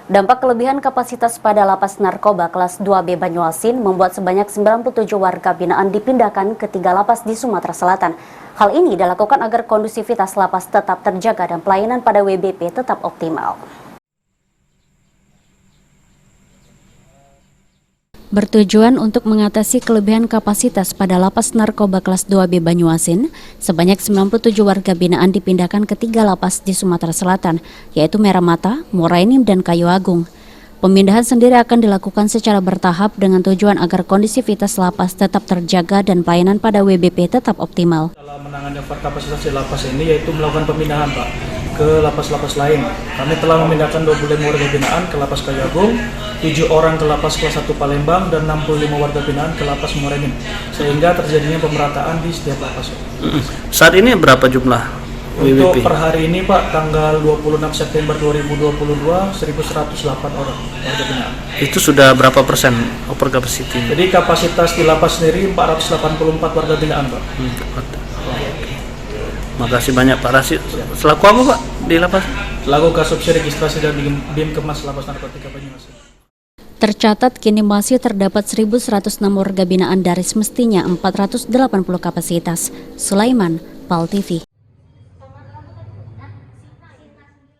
Dampak kelebihan kapasitas pada lapas narkoba kelas 2B Banyuasin membuat sebanyak 97 warga binaan dipindahkan ke 3 lapas di Sumatera Selatan. Hal ini dilakukan agar kondusivitas lapas tetap terjaga dan pelayanan pada WBP tetap optimal. Bertujuan untuk mengatasi kelebihan kapasitas pada lapas narkoba kelas 2B Banyuasin, sebanyak 97 warga binaan dipindahkan ke 3 lapas di Sumatera Selatan, yaitu Meramata, Muara Enim, dan Kayu Agung. Pemindahan sendiri akan dilakukan secara bertahap dengan tujuan agar kondusivitas lapas tetap terjaga dan pelayanan pada WBP tetap optimal. Dalam menangani kapasitas di lapas ini yaitu melakukan pemindahan Pak ke lapas-lapas lain. Kami telah memindahkan 25 warga binaan ke lapas Kayu Agung, 7 orang ke lapas kelas 1 Palembang, dan 65 warga binaan ke lapas Muara Enim, sehingga terjadinya pemerataan di setiap lapas. Saat ini berapa jumlah Untuk WBP? per hari ini Pak, tanggal 26 September 2022, 1.108 orang warga binaan. Itu sudah berapa persen over capacity? Jadi kapasitas di lapas sendiri 484 warga binaan Pak. Makasih banyak Pak Rasid. Selaku apa Pak di lapas? Lagu Kasubsi Registrasi dan BIM Kemas Lapas Narkotika Banyuasin. Tercatat kini masih terdapat 1.106 warga binaan dari semestinya 480 kapasitas. Sulaiman, PAL TV.